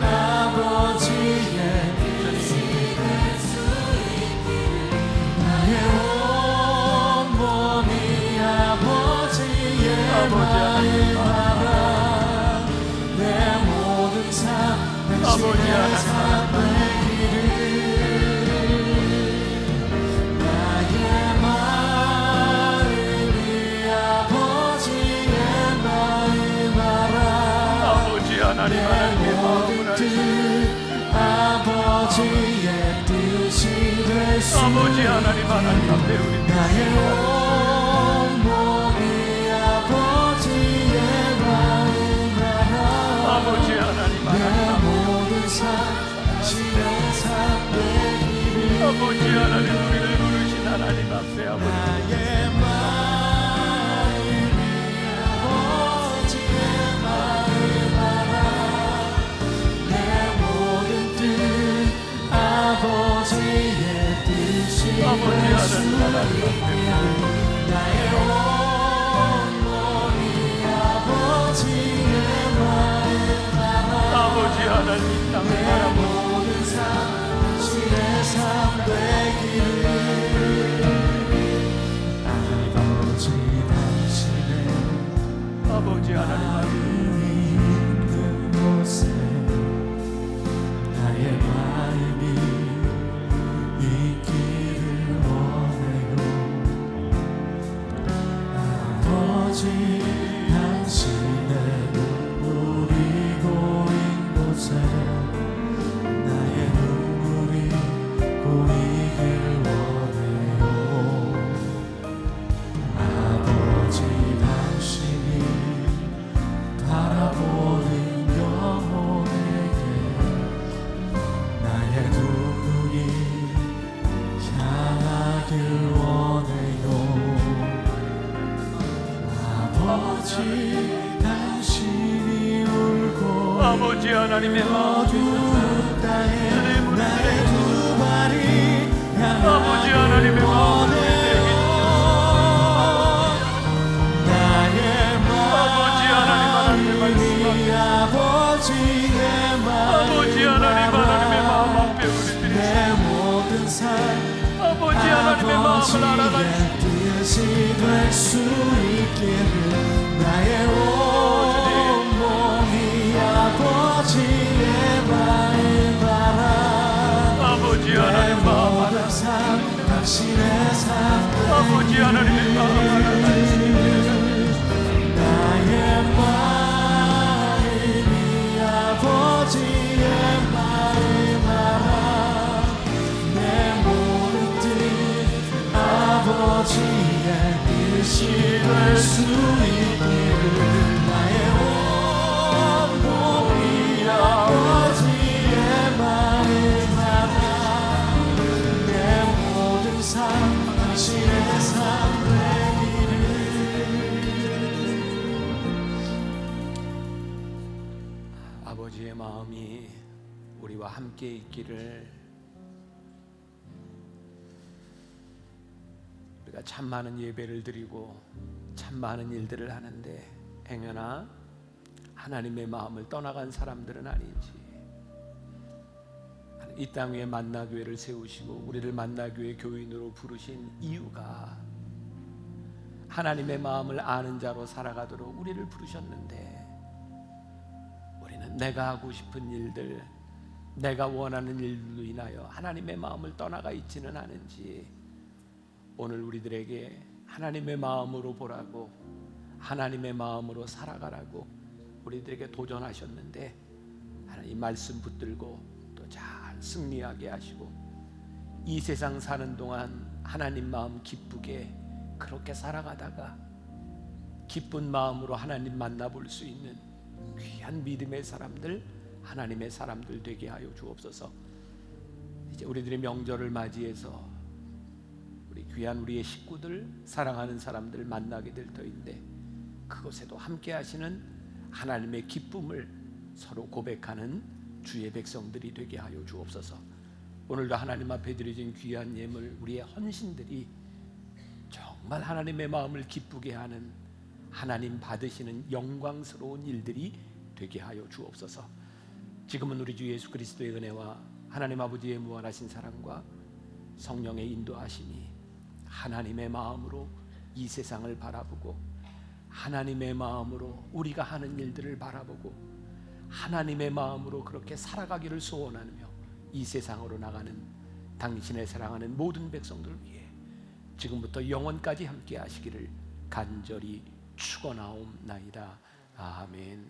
아버지의 뜻이 될 수 있기를. 나의 온 몸이 아버지의 마음 알아. 내 모든 삶 당신의 삶 되기를. 나의 마음이 아버지의 마음 알아. 아버지 하나님, 하나님의 마음을 알고 뜻 아버지의 뜻이 될 수 아버지 하나님, 하나님 앞에 우리 나의 온 몸이 아버지의 마음 알아. 아버지 하나님, 내 하나님 모든 삶 당신의 삶 되기를. 아버지 하나님, 우리를 부르신 하나님 앞에 아버지 나의 마음이 아버지의 마음 알아. 내 모든 뜻 아버지의 뜻이 아버지 될 수 하나님, 하나님 앞에 있기를. 나의 온 몸이 아버지의 마음 알아. 아버지 하나님 땅을 내 바라보고 모든 삶 당신의 삶 되기를. 아버지 당신의 아버지 하나님 앞에 마음이 있는 곳에 나의 마음이 있기를 원해요. 아버지 당신의 눈물이 고인 곳에 나의 눈물이 고이길 원해요. 아버지 당신이 바라보는 영혼에게 나의 두 눈이 향하길 원해요. 아버지 당신이 울고 아버지 하나님의 마음 어두운 땅에 나의 두 발이 아버지 하나님의 마음을 원해요. 나의 아버지 하나님, 하나님의 아버지의 마음 아버지 하나님, 하나님의 마음 앞에 우리들이 내 모든 삶 아버지 하나님의 마음 마음을 알아가시고 뜻이 될 수 있기를 나의 온몸이 아버지의 마음 알아 아버지 하나님 마음 알아 삶 당신의 삶 아버지 하나님의 마음 알아가시고 나의 마음이 아버지의 마음 알아 내 모든 뜻 아버지의 뜻이 될 수 있기를 나의 온몸이 아버지의 마음 알아 내 모든 삶 당신의 삶 아버지의 마음이 우리와 함께 있기를 우리가 참 많은 예배를 드리고 참 많은 일들을 하는데 행여나 하나님의 마음을 떠나간 사람들은 아닌지 이 땅 위에 만나교회를 세우시고 우리를 만나교회 교인으로 부르신 이유가 하나님의 마음을 아는 자로 살아가도록 우리를 부르셨는데 우리는 내가 하고 싶은 일들 내가 원하는 일들로 인하여 하나님의 마음을 떠나가 있지는 않은지 오늘 우리들에게 하나님의 마음으로 보라고 하나님의 마음으로 살아가라고 우리들에게 도전하셨는데 하나님 말씀 붙들고 또 잘 승리하게 하시고 이 세상 사는 동안 하나님 마음 기쁘게 그렇게 살아가다가 기쁜 마음으로 하나님 만나볼 수 있는 귀한 믿음의 사람들 하나님의 사람들 되게 하여 주옵소서. 이제 우리들의 명절을 맞이해서 우리 귀한 우리의 식구들 사랑하는 사람들 만나게 될 터인데 그곳에도 함께 하시는 하나님의 기쁨을 서로 고백하는 주의 백성들이 되게 하여 주옵소서. 오늘도 하나님 앞에 드려진 귀한 예물 우리의 헌신들이 정말 하나님의 마음을 기쁘게 하는 하나님 받으시는 영광스러운 일들이 되게 하여 주옵소서. 지금은 우리 주 예수 그리스도의 은혜와 하나님 아버지의 무한하신 사랑과 성령의 인도하심이 하나님의 마음으로 이 세상을 바라보고 하나님의 마음으로 우리가 하는 일들을 바라보고 하나님의 마음으로 그렇게 살아가기를 소원하며 이 세상으로 나가는 당신의 사랑하는 모든 백성들을 위해 지금부터 영원까지 함께 하시기를 간절히 축원하옵나이다. 아멘.